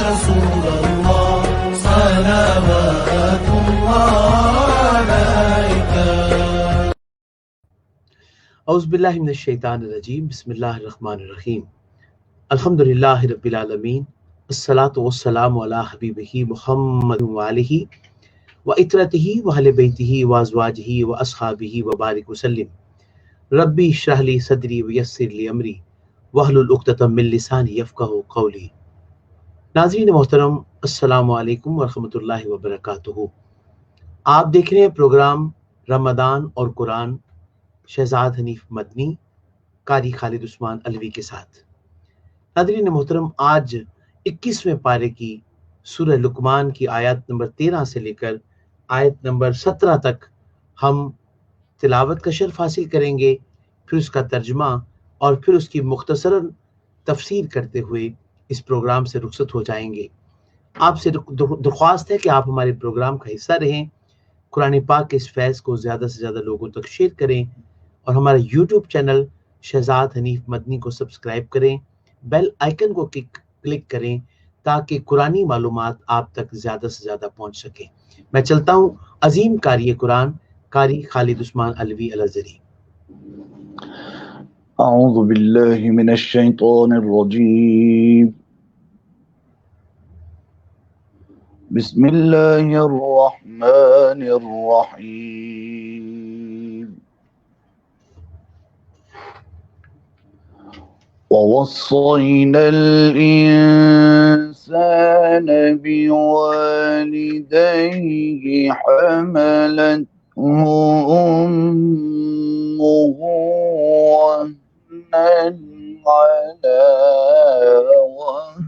رسول الله صلوات الله عليك. اعوذ باللہ من الشیطان الرجیم، بسم اللہ الرحمن الرحیم. الحمدللہ رب العالمین، الصلاۃ والسلام علی حبیبہ محمد وآلہ وعطرتہ وأہل بیتہ وازواجہ واصحابہ وبارک وسلم. ربی اشرح لی صدری ویسر لی امری واحلل عقدۃ من لسانی یفقہوا قولی. ناظرین محترم، السلام علیکم ورحمۃ اللہ وبرکاتہ. آپ دیکھ رہے ہیں پروگرام رمضان اور قرآن شہزاد حنیف مدنی قاری خالد عثمان علوی کے ساتھ. ناظرین محترم، آج 21ویں پارے کی سورہ لقمان کی آیت نمبر 13 سے لے کر آیت نمبر 17 تک ہم تلاوت کا شرف حاصل کریں گے، پھر اس کا ترجمہ اور پھر اس کی مختصراً تفسیر کرتے ہوئے اس پروگرام سے رخصت ہو جائیں گے. آپ سے درخواست ہے کہ آپ ہمارے پروگرام کا حصہ رہیں، قرآن پاک کے اس فیض کو زیادہ سے زیادہ لوگوں تک شیئر کریں اور ہمارا یوٹیوب چینل شہزاد حنیف مدنی کو سبسکرائب کریں، بیل آئیکن کو کلک کریں تاکہ قرآنی معلومات آپ تک زیادہ سے زیادہ پہنچ سکیں. میں چلتا ہوں عظیم قاری قرآن قاری خالد عثمان علوی الازہری. اعوذ باللہ من الشیطان الرجیم. بسم اللہ الرحمن الرحیم. ووصينا الإنسان بوالديه حملته أمه وهنا على وهن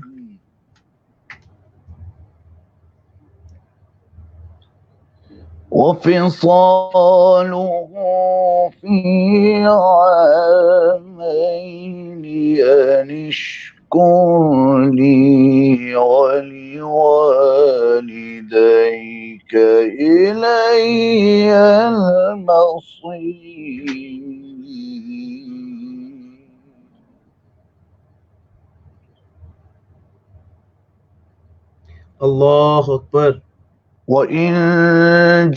وفصاله في عامين أن اشكر لي ولوالديك إلي المصير. اللہ اکبر. وَإِن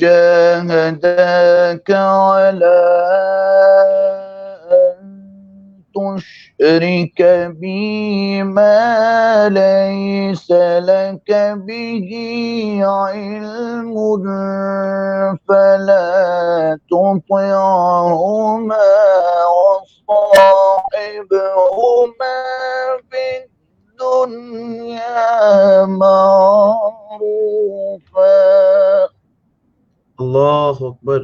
جَاهَدَاكَ عَلَىٰ أَن تُشْرِكَ بِي مَا لَيْسَ لَكَ بِهِ عِلْمٌ فَلَا تُطِعْهُمَا وَصَاحِبْهُمَا فِي الدُّنْيَا معروفا. اللہ اکبر.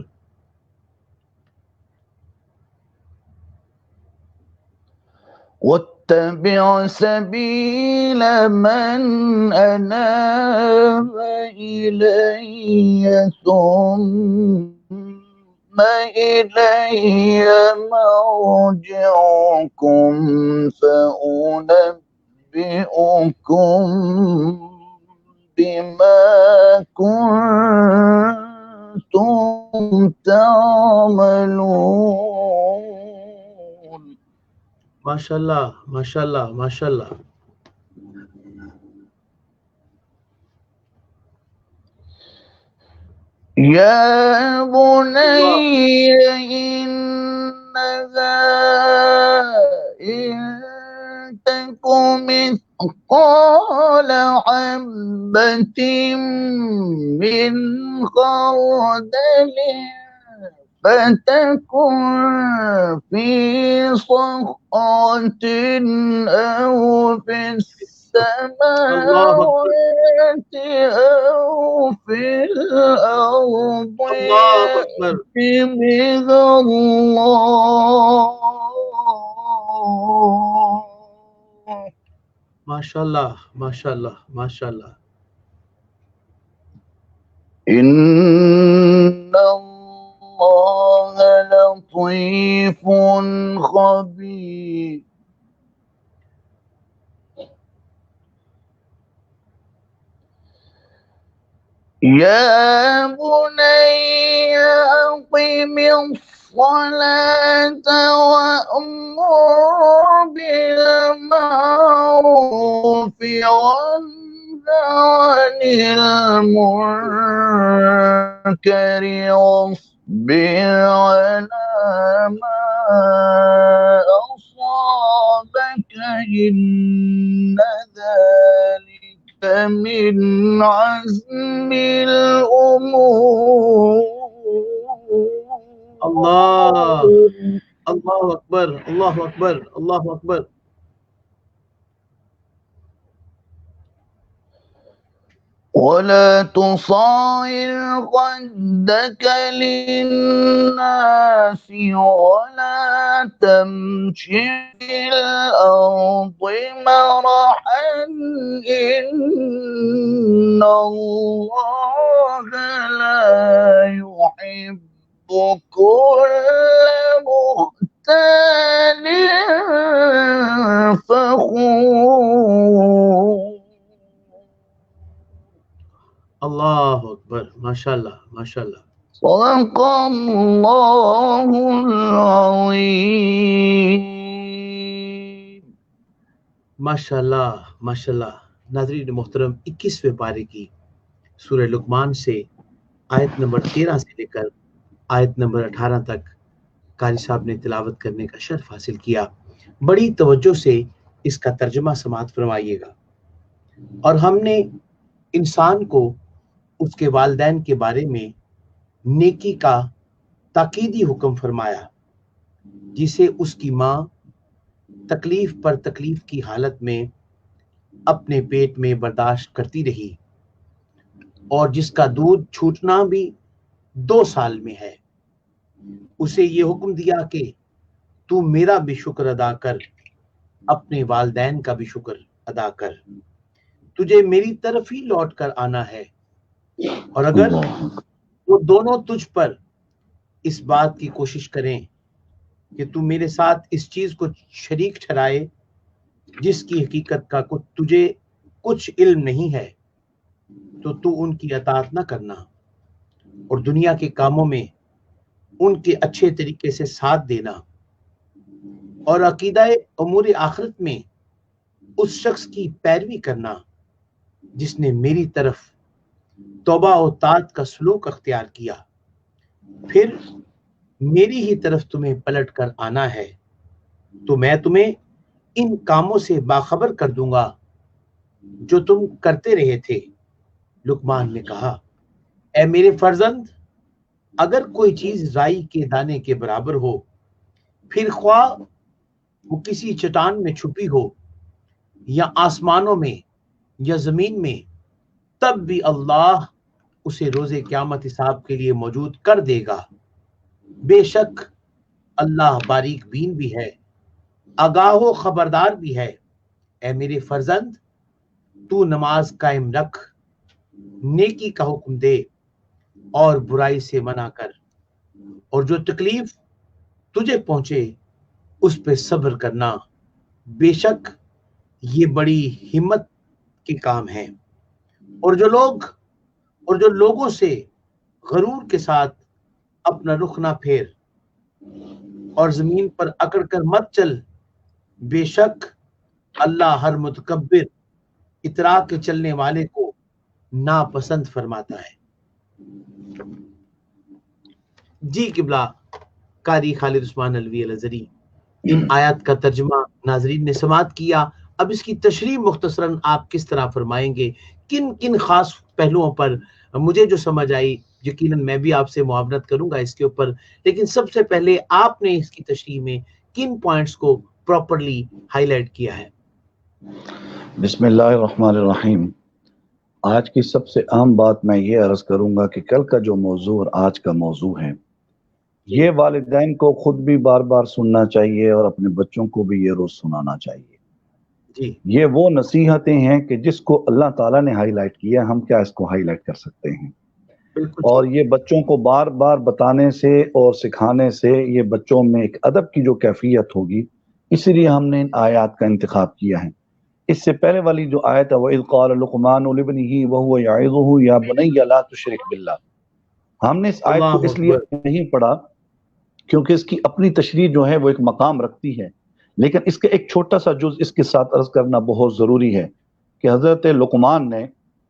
واتبع سبيل من أناب إلي ثم إلي مرجعكم فأنبئكم بما كنتم تعملون. ماشاءاللہ ماشاءاللہ ماشاءاللہ. يا بني إنها إن تك مثقال حبة من خردل فتكن في صخرة أو في السماوات أو في الأرض يأت بها الله. ماشاءاللہ ماشاءاللہ ماشاءاللہ. إن الله لطيف خبير. يا بني أقم الصلاة وأمر بالمعروف وانهى عن المنكر واصبر على ما أصابك إن ذلك من عزم الأمور. اللہ اللہ اکبر اللہ اکبر اللہ اکبر. ولا تصاعر خدك للناس ولا تمش في الأرض مرحا إن الله لا يحب كل مختال فخور. اللہ اکبر. ماشاء اللہ ماشاء اللہ. صدق اللہ العظیم. ماشاء اللہ ماشاء اللہ. ناظرین محترم، 21ویں پارے کی سورہ لقمان سے آیت نمبر 13 سے لے کر آیت نمبر 18 تک قاری صاحب نے تلاوت کرنے کا شرف حاصل کیا. بڑی توجہ سے اس کا ترجمہ سماعت فرمائیے گا. اور ہم نے انسان کو اس کے والدین کے بارے میں نیکی کا تاکیدی حکم فرمایا، جسے اس کی ماں تکلیف پر تکلیف کی حالت میں اپنے پیٹ میں برداشت کرتی رہی، اور جس کا دودھ چھوٹنا بھی 2 سال میں ہے. اسے یہ حکم دیا کہ تو میرا بھی شکر ادا کر، اپنے والدین کا بھی شکر ادا کر. تجھے میری طرف ہی لوٹ کر آنا ہے، اور اگر وہ دونوں تجھ پر اس بات کی کوشش کریں کہ تو میرے ساتھ اس چیز کو شریک ٹھہرائے جس کی حقیقت کا تجھے کچھ علم نہیں ہے، تو تو ان کی اطاعت نہ کرنا، اور دنیا کے کاموں میں ان کے اچھے طریقے سے ساتھ دینا، اور عقیدہ امور آخرت میں اس شخص کی پیروی کرنا جس نے میری طرف توبہ و طاعت کا سلوک اختیار کیا. پھر میری ہی طرف تمہیں پلٹ کر آنا ہے تو میں تمہیں ان کاموں سے باخبر کر دوں گا جو تم کرتے رہے تھے. لقمان نے کہا، اے میرے فرزند، اگر کوئی چیز رائی کے دانے کے برابر ہو، پھر خواہ وہ کسی چٹان میں چھپی ہو یا آسمانوں میں یا زمین میں، تب بھی اللہ اسے روز قیامت حساب کے لیے موجود کر دے گا. بے شک اللہ باریک بین بھی ہے، آگاہ و خبردار بھی ہے. اے میرے فرزند، تو نماز قائم رکھ، نیکی کا حکم دے اور برائی سے منع کر، اور جو تکلیف تجھے پہنچے اس پہ صبر کرنا. بے شک یہ بڑی ہمت کے کام ہیں. اور جو لوگوں سے غرور کے ساتھ اپنا رخ نہ پھیر اور زمین پر اکڑ کر مت چل. بے شک اللہ ہر متکبر اترا کے چلنے والے کو ناپسند فرماتا ہے. جی قبلہ قاری خالد عثمان علوی الازہری، ان آیات کا ترجمہ ناظرین نے سماعت کیا. اب اس کی تشریح مختصراً آپ کس طرح فرمائیں گے؟ کن کن خاص پہلوؤں پر مجھے جو سمجھ آئی، یقیناً میں بھی آپ سے معاونت کروں گا اس کے اوپر، لیکن سب سے پہلے آپ نے اس کی تشریح میں کن پوائنٹس کو پراپرلی ہائی لائٹ کیا ہے؟ بسم اللہ الرحمن الرحیم. آج کی سب سے اہم بات میں یہ عرض کروں گا کہ کل کا جو موضوع اور آج کا موضوع ہے، یہ والدین کو خود بھی بار بار سننا چاہیے اور اپنے بچوں کو بھی یہ روز سنانا چاہیے. جی، یہ وہ نصیحتیں ہیں کہ جس کو اللہ تعالیٰ نے ہائی لائٹ کیا، ہم کیا اس کو ہائی لائٹ کر سکتے ہیں؟ بالکل. اور یہ بچوں کو بار بار بتانے سے اور سکھانے سے یہ بچوں میں ایک ادب کی جو کیفیت ہوگی، اسی لیے ہم نے ان آیات کا انتخاب کیا ہے. اس سے پہلے والی جو آیت ہے وَإِذْ قَالَ لُقْمَانُ لِابْنِهِ وَهُوَ يَعِظُهُ يَا بُنَيَّ لَا تُشْرِكْ بِاللَّهِ، ہم نے اس آیت کو اس لیے نہیں پڑھا کیونکہ اس کی اپنی تشریح جو ہے وہ ایک مقام رکھتی ہے، لیکن اس کا ایک چھوٹا سا جز اس کے ساتھ عرض کرنا بہت ضروری ہے کہ حضرت لقمان نے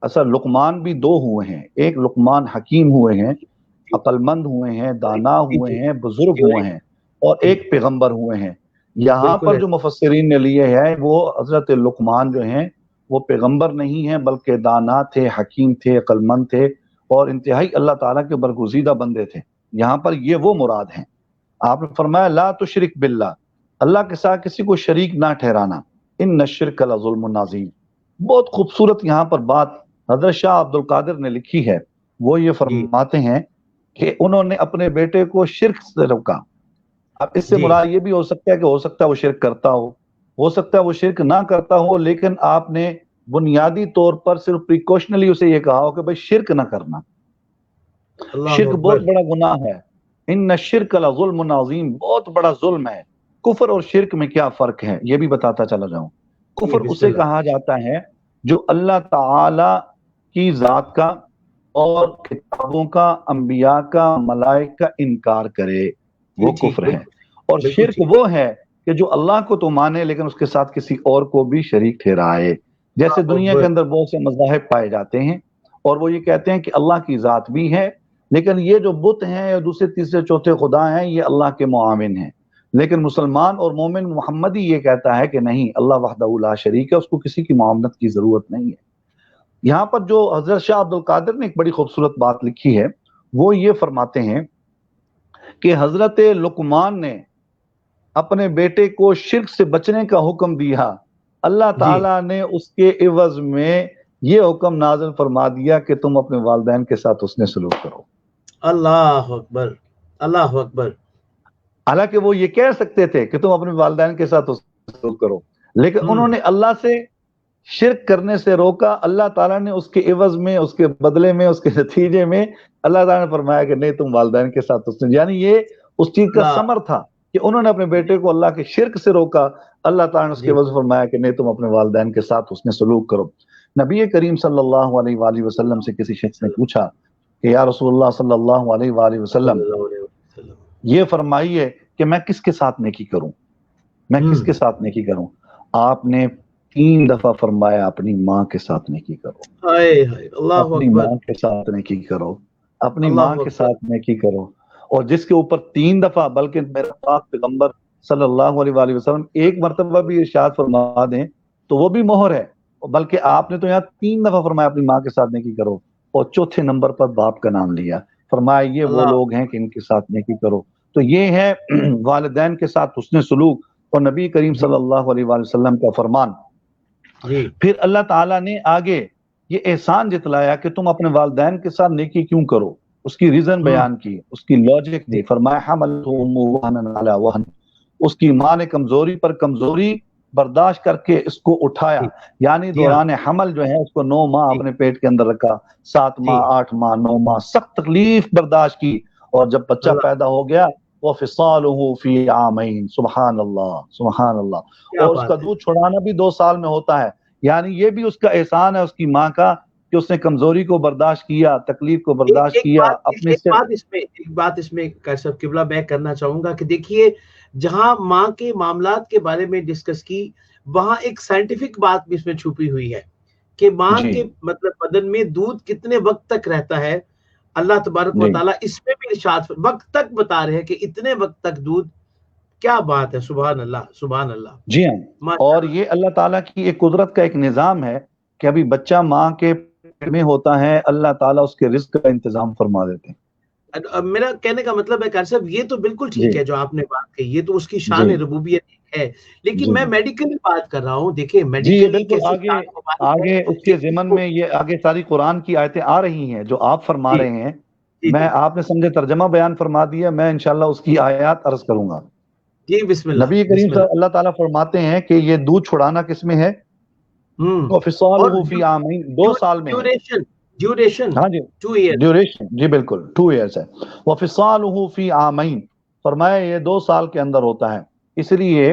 اصل لقمان بھی دو ہوئے ہیں، ایک لقمان حکیم ہوئے ہیں، عقلمند ہوئے ہیں، دانا ہوئے ہیں، بزرگ ہوئے ہیں، اور ایک پیغمبر ہوئے ہیں۔ یہاں پر جو مفسرین نے لیے ہیں وہ حضرت لقمان جو ہیں وہ پیغمبر نہیں ہیں بلکہ دانا تھے، حکیم تھے، عقلمند تھے، اور انتہائی اللہ تعالیٰ کے برگزیدہ بندے تھے۔ یہاں پر یہ وہ مراد ہیں۔ آپ نے فرمایا لا تشرک باللہ، اللہ کے ساتھ کسی کو شریک نہ ٹھہرانا، ان الشرک لظلم عظیم۔ بہت خوبصورت یہاں پر بات حضرت شاہ عبد القادر نے لکھی ہے، وہ یہ فرماتے ہیں کہ انہوں نے اپنے بیٹے کو شرک سے روکا۔ اب اس سے مراد یہ بھی ہو سکتا ہے کہ ہو سکتا ہے وہ شرک کرتا ہو سکتا ہے وہ شرک نہ کرتا ہو، لیکن آپ نے بنیادی طور پر صرف پریکوشنلی اسے یہ کہا ہو کہ بھائی شرک نہ کرنا۔ شرک بہت بڑا گناہ ہے، ان الشرک لظلم عظیم، بہت بڑا ظلم ہے۔ کفر اور شرک میں کیا فرق ہے یہ بھی بتاتا چلا جاؤں۔ کفر اسے کہا جاتا ہے جو اللہ تعالی کی ذات کا اور کتابوں کا، انبیاء کا، ملائکہ کا انکار کرے، وہ کفر ہے۔ اور شرک وہ ہے کہ جو اللہ کو تو مانے لیکن اس کے ساتھ کسی اور کو بھی شریک ٹھہرائے۔ جیسے دنیا کے اندر بہت سے مذاہب پائے جاتے ہیں اور وہ یہ کہتے ہیں کہ اللہ کی ذات بھی ہے، لیکن یہ جو بت ہیں یا دوسرے تیسرے چوتھے خدا ہیں یہ اللہ کے معاون ہیں۔ لیکن مسلمان اور مومن محمدی یہ کہتا ہے کہ نہیں، اللہ وحدہ لا شریک ہے، اس کو کسی کی معاونت کی ضرورت نہیں ہے۔ یہاں پر جو حضرت شاہ عبد القادر نے ایک بڑی خوبصورت بات لکھی ہے، وہ یہ فرماتے ہیں کہ حضرت لقمان نے اپنے بیٹے کو شرک سے بچنے کا حکم دیا، اللہ تعالیٰ نے اس کے عوض میں یہ حکم نازل فرما دیا کہ تم اپنے والدین کے ساتھ حسن سلوک کرو۔ اللہ اکبر، اللہ اکبر۔ حالانکہ وہ یہ کہہ سکتے تھے کہ تم اپنے والدین کے ساتھ حسن سلوک کرو، لیکن انہوں نے اللہ سے شرک کرنے سے روکا۔ اللہ تعالیٰ نے اس کے عوض میں، اس کے بدلے میں، اس کے نتیجے میں اللہ تعالیٰ نے فرمایا کہ نہیں، تم والدین کے ساتھ حسن، یعنی یہ اس چیز کا ثمر تھا کہ انہوں نے اپنے بیٹے کو اللہ کے شرک سے روکا، اللہ تعالیٰ نے اس کے عوض فرمایا کہ نہیں، تم اپنے والدین کے ساتھ حسن سلوک کرو۔ نبی کریم صلی اللہ علیہ وآلہ وسلم سے کسی شخص نے پوچھا کہ یا رسول اللہ صلی اللہ علیہ وآلہ وسلم، یہ فرمائیے کہ میں کس کے ساتھ نیکی کروں، میں کس کے ساتھ نیکی کروں؟ آپ نے 3 دفعہ فرمایا اپنی ماں کے ساتھ نیکی کرو، اپنی ماں کے ساتھ نیکی کرو، اپنی ماں کے ساتھ نیکی کرو۔ اور جس کے اوپر 3 دفعہ، بلکہ میرا پاک پیغمبر صلی اللہ علیہ وآلہ وسلم ایک مرتبہ بھی ارشاد فرما دیں تو وہ بھی مہر ہے، بلکہ آپ نے تو یہاں 3 دفعہ فرمایا اپنی ماں کے ساتھ نیکی کرو، اور چوتھے نمبر پر باپ کا نام لیا، فرمایا یہ وہ لوگ ہیں کہ ان کے ساتھ نیکی کرو۔ تو یہ ہے والدین کے ساتھ حسن سلوک اور نبی کریم صلی اللہ علیہ وآلہ وسلم کا فرمان۔ پھر اللہ تعالیٰ نے آگے یہ احسان جتلایا کہ تم اپنے والدین کے ساتھ نیکی کیوں کرو، اس کی ریزن بیان کی، اس کی لاجک دی۔ فرمایا حملتہ امہ وہنا علی وہن، اس کی ماں نے کمزوری پر کمزوری برداشت کر کے اس کو اٹھایا، یعنی دوران حمل جو ہے اس کو 9 ماہ اپنے پیٹ کے اندر رکھا، 7 ماہ، 8 ماہ، 9 ماہ سخت تکلیف برداشت کی، اور جب بچہ پیدا ہو گیا وَفِصَالُهُ فِي عَامَيْن، سبحان اللہ، سبحان اللہ، اور اس کا دودھ چھڑانا بھی 2 سال میں ہوتا ہے۔ یعنی یہ بھی اس کا احسان ہے اس کی ماں کا کہ اس نے کمزوری کو برداشت کیا، تکلیف کو برداشت کیا اپنے سے۔ ایک بات اس میں کیسب قبلہ میں کرنا چاہوں گا کہ دیکھیے، جہاں ماں کے معاملات کے بارے میں ڈسکس کی، وہاں ایک سائنٹیفک بات بھی اس میں چھپی ہوئی ہے کہ ماں کے مطلب بدن میں دودھ کتنے وقت تک رہتا ہے۔ اللہ تبارک و تعالیٰ اس میں بھی ارشاد وقت تک بتا رہے ہیں کہ اتنے وقت تک دودھ، کیا بات ہے، سبحان اللہ، سبحان اللہ۔ جی ہاں، اور یہ اللہ تعالیٰ کی ایک قدرت کا ایک نظام ہے کہ ابھی بچہ ماں کے پیٹ میں ہوتا ہے، اللہ تعالیٰ اس کے رزق کا انتظام فرما دیتے ہیں۔ میرا کہنے کا مطلب ہے قاری صاحب، یہ تو بالکل ٹھیک ہے جو آپ نے بات کہی، یہ تو اس کی شان ربوبیت ہے، لیکن میں میڈیکلی بات کر رہا ہوں۔ دیکھیں بالکل آگے اس کے ضمن میں یہ آگے ساری قرآن کی آیتیں آ رہی ہیں جو آپ فرما رہے ہیں، میں آپ نے سمجھے ترجمہ بیان فرما دیا، میں انشاءاللہ اس کی آیات عرض کروں گا۔ جی بسم اللہ۔ نبی کریم صلی اللہ تعالیٰ فرماتے ہیں کہ یہ دودھ چھڑانا کس میں ہے؟ وَفِصَالُهُ فِي عَامَيْن، 2 سال میں۔ ڈیوریشن، ہاں جی، 2 ایئر، ڈیوریشن، جی بالکل 2 ایئرس ہے۔ وَفِصَالُهُ فِي عَامَيْن، فرمایا یہ 2 سال کے اندر ہوتا ہے۔ اس لیے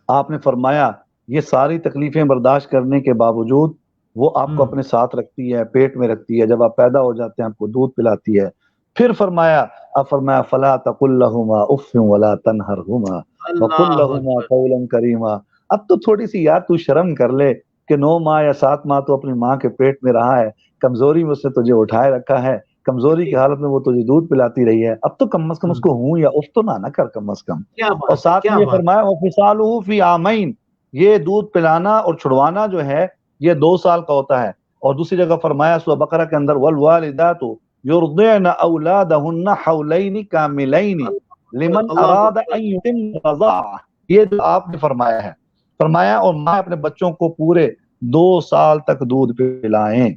آپ نے فرمایا یہ ساری تکلیفیں برداشت کرنے کے باوجود وہ آپ کو اپنے ساتھ رکھتی ہے، پیٹ میں رکھتی ہے، جب آپ پیدا ہو جاتے ہیں آپ کو دودھ پلاتی ہے۔ پھر فرمایا فَلَا تَقُلْ لَهُمَا أُفٍّ وَلَا تَنْهَرْهُمَا وَقُلْ لَهُمَا قَوْلًا كَرِيمًا۔ اب تو تھوڑی سی یار تو شرم کر لے، کہ 9 ماہ یا 7 ماہ تو اپنی ماں کے پیٹ میں رہا ہے، کمزوری میں اس نے تجھے اٹھائے رکھا ہے، کمزوری کی حالت میں وہ تجھے دودھ پلاتی رہی ہے، اب تو کم از کم اس کو ہوں یا اف تو نہ کر کم از کم. کیا اور بات ہے، ساتھ کیا میں یہ بات فرمایا وَفِصَالُهُ فِي عَامَيْنِ، یہ دودھ پلانا اور چھڑوانا جو ہے یہ 2 سال کا ہوتا ہے. اور دوسری جگہ فرمایا سورہ بقرہ کے اندر وَالْوَالِدَاتُ يُرْضِعْنَ أَوْلَادَهُنَّ حَوْلَيْنِ كَامِلَيْنِ لِمَنْ اللہ أَرَادَ اکبر، أَنْ يُتِمَّ الرَّضَاعَةَ. یہ جو آپ نے فرمایا ہے، فرمایا اور ماں اپنے بچوں کو پورے 2 سال تک دودھ پلائیں،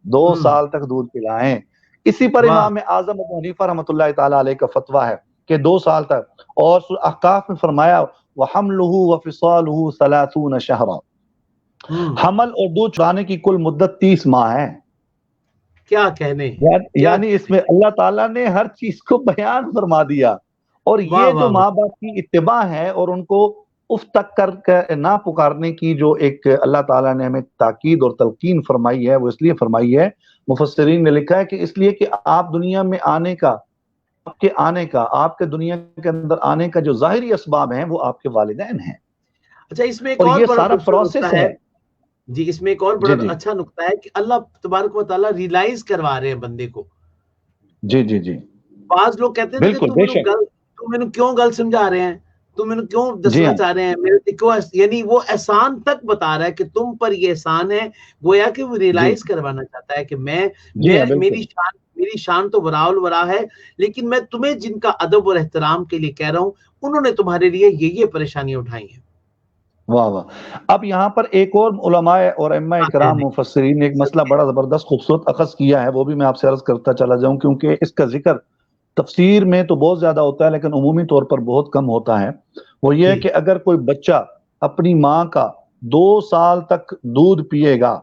2 سال تک دودھ پلائیں. اسی پر واہ، امام اعظم ابو حنیفہ رحمۃ اللہ تعالی علیہ کا فتویٰ ہے کہ 2 سال تک. اور سورہ احقاف میں فرمایا وَحَمْلُهُ وَفِصَالُهُ 30 شَهْرًا، حمل اور دودھ چلانے کی کل مدت 30 ماہ ہے. کیا کہنے، کیا یعنی اس میں اللہ تعالیٰ نے ہر چیز کو بیان فرما دیا. اور واہ یہ جو واہ واہ، ماں باپ کی اتباع ہے اور ان کو اف تک کر نہ پکارنے کی جو ایک اللہ تعالیٰ نے ہمیں تاکید اور تلقین فرمائی ہے، وہ اس لیے فرمائی ہے، مفسرین نے لکھا ہے کہ اس لیے کہ آپ دنیا میں آنے کا، آپ کے دنیا کے اندر آنے کا جو ظاہری اسباب ہیں وہ آپ کے والدین ہیں. اچھا اس میں ایک اور اور یہ بڑا سارا خوبصورت پروسیس نقطہ ہے ہے. جی، اس میں ایک اور بڑا جی جی اچھا نقطہ ہے کہ اللہ تبارک و تعالیٰ ریلائز کروا رہے ہیں بندے کو. جی جی جی بعض لوگ کہتے ہیں نا کہ بالکل بے شک. تم مینوں کیوں گل سمجھا رہے ہیں، تم مینوں کیوں جی دسنا ہاں چاہ رہے ہیں میرے تے کیوں یعنی وہ احسان تک بتا رہا ہے کہ تم پر یہ احسان ہے، گویا کہ وہ جی ریلائز کروانا چاہتا ہے کہ جی ہاں بالکل. میری شان تو وراء الورا ہے، لیکن میں تمہیں جن کا ادب اور احترام کے لیے کہہ رہا ہوں انہوں نے تمہارے لیے یہ پریشانیاں اٹھائی ہیں. واہ واہ. اب یہاں پر ایک اور علماء اور ائمہ کیا اکرام کہنے، مفسرین نے ایک مسئلہ بڑا زبردست خوبصورت اخذ کیا ہے، وہ بھی میں آپ سے عرض کرتا چلا جاؤں کیونکہ اس کا ذکر تفسیر میں تو بہت زیادہ ہوتا ہے لیکن عمومی طور پر بہت کم ہوتا ہے. وہ یہ ہے جی کہ اگر کوئی بچہ اپنی ماں کا 2 سال تک دودھ پیے گا،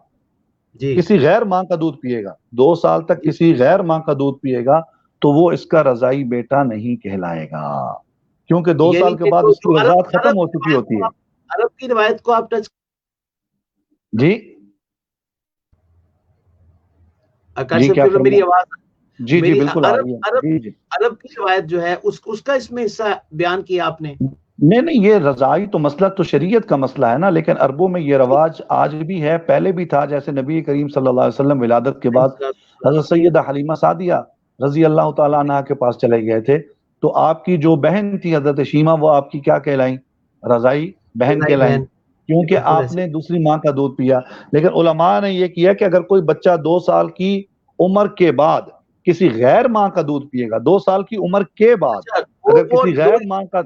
جی کسی غیر ماں کا دودھ پیے گا، 2 سال تک جی، کسی غیر ماں کا دودھ پیے گا تو وہ اس کا رضائی بیٹا نہیں کہلائے گا، کیونکہ 2 یعنی سال کے کہ بعد اس جو کی عرب رضاعت ختم ہو چکی ہوتی ہے. عرب کی روایت کو آپ ٹچ جی آکاش جی صاحب کیا کی میری فرما. آواز جی جی میری بالکل آ رہی ہے. جی جی عرب کی روایت جو ہے اس کا اس میں حصہ بیان کیا آپ نے. نہیں یہ رضائی تو مسئلہ تو شریعت کا مسئلہ ہے نا، لیکن عربوں میں یہ رواج آج بھی ہے، پہلے بھی تھا. جیسے نبی کریم صلی اللہ علیہ وسلم ولادت کے بعد حضرت سیدہ حلیمہ سعدیہ رضی اللہ تعالیٰ عنہ کے پاس چلے گئے تھے، تو آپ کی جو بہن تھی حضرت شیمہ وہ آپ کی کیا کہلائیں؟ رضائی بہن بھائی کہلائیں، بہن، کیونکہ بالکل آپ ایسے. نے دوسری ماں کا دودھ پیا. لیکن علماء نے یہ کیا کہ اگر کوئی بچہ 2 سال کی عمر کے بعد کسی غیر ماں کا دودھ پیے گا، 2 سال کی عمر کے بعد اچھا اگر وہ کسی غیر ماں کا،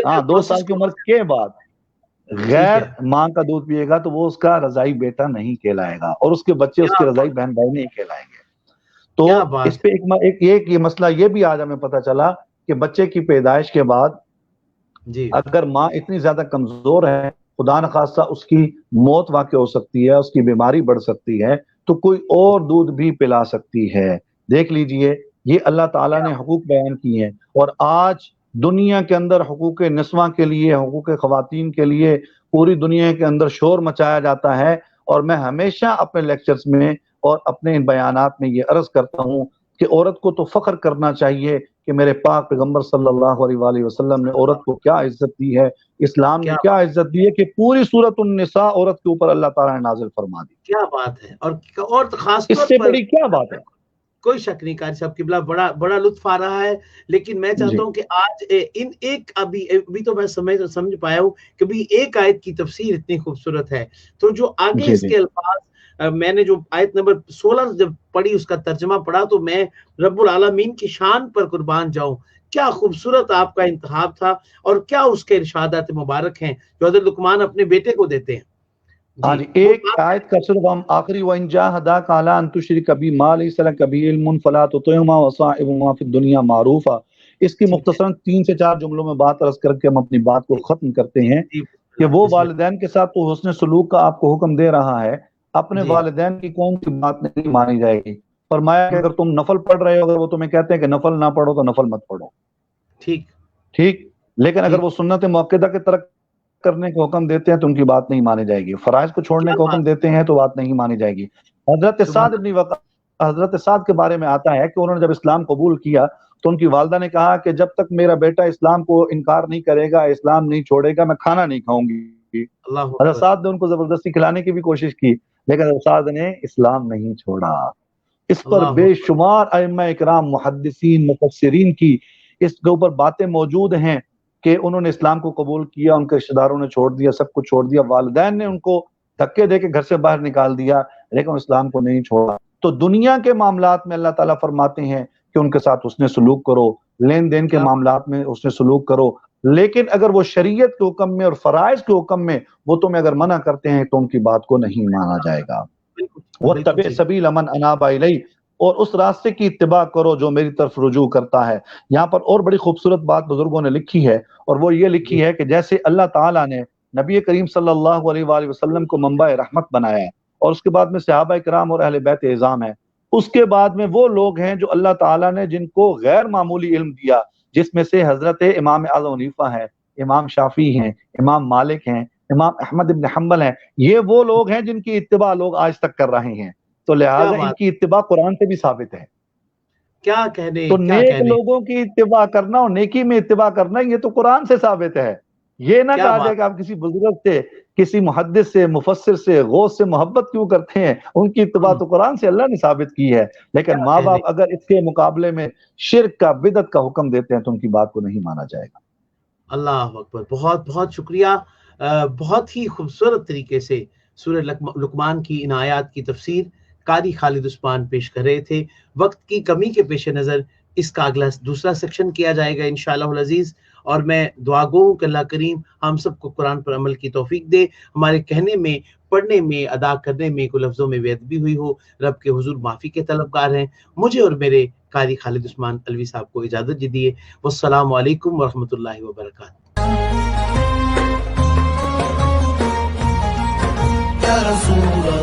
ہاں 2 سال پروسیس کی کو عمر کے بعد ٹھیک غیر ہے. ماں کا دودھ پیے گا تو وہ اس کا رضائی بیٹا نہیں کہلائے گا، اور اس کے بچے اس کیا کے رضائی بہن بھائی نہیں کہلائیں گے. تو کیا بات اس پہ ایک یہ مسئلہ یہ بھی آج ہمیں پتہ چلا کہ بچے کی پیدائش کے بعد ہے جی. اگر ماں اتنی زیادہ کمزور ہے، خدا نخواستہ اس کی موت واقع ہو سکتی ہے، اس کی بیماری بڑھ سکتی ہے، تو کوئی اور دودھ بھی پلا سکتی ہے. دیکھ لیجئے یہ اللہ تعالیٰ نے حقوق بیان کیے ہیں. اور آج دنیا کے اندر حقوق نسواں کے لیے، حقوق خواتین کے لیے پوری دنیا کے اندر شور مچایا جاتا ہے. اور میں ہمیشہ اپنے لیکچرز میں اور اپنے ان بیانات میں یہ عرض کرتا ہوں کہ عورت کو تو فخر کرنا چاہیے کہ میرے پاک پیغمبر صلی اللہ علیہ وآلہ وسلم نے عورت کو کیا عزت دی ہے، اسلام نے کیا عزت دی ہے کہ پوری سورۃ النساء عورت کے اوپر اللہ تعالیٰ نے نازل فرما دی. کیا بات ہے. اور خاص اس طور سے پر بڑی کیا بات ہے؟ کوئی شک نہیں قاری صاحب قبلہ بڑا لطف آ رہا ہے. لیکن میں جی چاہتا ہوں کہ آج ابھی تو میں سمجھ پایا ہوں کہ بھی ایک آیت کی تفسیر اتنی خوبصورت ہے، تو جو آگے جی اس جی کے الفاظ میں نے جو آیت نمبر 16 جب پڑھی، اس کا ترجمہ پڑھا، تو میں رب العالمین کی شان پر قربان جاؤں. کیا خوبصورت آپ کا انتخاب تھا، اور کیا اس کے ارشادات مبارک ہیں جو حضرت لقمان اپنے بیٹے کو دیتے ہیں. ہاں جی ایک آیت کا صرف ہم آخری وَإِن جَاهَدَاكَ عَلَىٰ أَن تُشْرِكَ بِي مَا لَيْسَ لَكَ بِهِ عِلْمٌ فَلَا تُطِعْهُمَا وَصَاحِبْهُمَا فِي الدُّنْيَا مَعْرُوفًا. اس کی ٹھیک ہے. مختصراً 3 سے 4 جملوں میں بات عرض کر کے ہم اپنی بات کو ختم کرتے ہیں جی کہ وہ بسم اللہ. والدین کے ساتھ تو حسن سلوک کا آپ کو حکم دے رہا ہے، اپنے جی والدین کی کون سی بات نہیں مانی جائے گی. فرمایا کہ ہم، اگر تم نفل پڑھ رہے ہو، اگر وہ تمہیں کہتے ہیں کہ نفل نہ پڑھو تو نفل مت پڑھو، ٹھیک ٹھیک. لیکن اگر ٹھیک. وہ سنت موقدہ کے ترک کرنے کا حکم دیتے ہیں تو ان کی بات نہیں مانی جائے گی. فرائض کو چھوڑنے کیا کا بات، حکم دیتے ہیں تو بات نہیں مانی جائے گی. سبحان حضرت سعد کے بارے میں آتا ہے کہ انہوں نے جب اسلام قبول کیا تو ان کی والدہ نے کہا کہ جب تک میرا بیٹا اسلام کو انکار نہیں کرے گا، اسلام نہیں چھوڑے گا، میں کھانا نہیں کھاؤں گی. کی. اللہ حضرت اکبر. سعد نے ان کو زبردستی کھلانے کی بھی کوشش کی لیکن حضرت سعد نے اسلام نہیں چھوڑا. اس پر اللہ بے اکبر. شمار ائمہ اکرام محدثین مفسرین کی اس کے اوپر باتیں موجود ہیں کہ انہوں نے اسلام کو قبول کیا, ان کے رشتہ داروں نے چھوڑ دیا, سب کچھ چھوڑ دیا, والدین نے ان کو دھکے دے کے گھر سے باہر نکال دیا لیکن اسلام کو نہیں چھوڑا. تو دنیا کے معاملات میں اللہ تعالیٰ فرماتے ہیں کہ ان کے ساتھ حسن سلوک کرو, لین دین کے معاملات میں حسن سلوک کرو, لیکن اگر وہ شریعت کے حکم میں اور فرائض کے حکم میں وہ تمہیں اگر منع کرتے ہیں تو ان کی بات کو نہیں مانا جائے گا. وَاتَّبِعْ سَبِيلَ مَنْ أَنَابَ إِلَيَّ, اور اس راستے کی اتباع کرو جو میری طرف رجوع کرتا ہے. یہاں پر اور بڑی خوبصورت بات بزرگوں نے لکھی ہے, اور وہ یہ لکھی ہے کہ جیسے اللہ تعالیٰ نے نبی کریم صلی اللہ علیہ وآلہ وسلم کو منبع رحمت بنایا ہے, اور اس کے بعد میں صحابہ کرام اور اہل بیت اعظام ہیں, اس کے بعد میں وہ لوگ ہیں جو اللہ تعالیٰ نے جن کو غیر معمولی علم دیا, جس میں سے حضرت امام اعظم حنیفہ ہیں, امام شافعی ہیں, امام مالک ہیں, امام احمد بن حنبل ہیں. یہ وہ لوگ ہیں جن کی اتباع لوگ آج تک کر رہے ہیں, تو لہٰذا ان کی اتباع قرآن سے بھی ثابت ہے. کیا کہنے, تو نیک لوگوں کی اتباع کرنا اور نیکی میں اتباع کرنا یہ تو قرآن سے ثابت ہے. یہ نہ کہا جائے کہ آپ کسی بزرگ سے, کسی محدث سے, مفسر سے, غوث سے محبت کیوں کرتے ہیں, ان کی اتباع تو قرآن سے اللہ نے ثابت کی ہے. لیکن ماں باپ اگر اس کے مقابلے میں شرک کا, بدعت کا حکم دیتے ہیں تو ان کی بات کو نہیں مانا جائے گا. اللہ اکبر. بہت بہت شکریہ. بہت ہی خوبصورت طریقے سے سورہ لقمان کی ان آیات کی تفسیر قاری خالد عثمان پیش کر رہے تھے. وقت کی کمی کے پیش نظر اس کا اگلا دوسرا سیکشن کیا جائے گا انشاءاللہ العزیز, اور میں دعا گو ہوں کہ اللہ کریم ہم سب کو قرآن پر عمل کی توفیق دے, ہمارے کہنے میں, پڑھنے میں, ادا کرنے میں کوئی لفظوں میں بے ادبی ہوئی ہو, رب کے حضور معافی کے طلبگار ہیں. مجھے اور میرے قاری خالد عثمان الوی صاحب کو اجازت دیجیے. والسلام علیکم ورحمۃ اللہ وبرکاتہ. یا رسول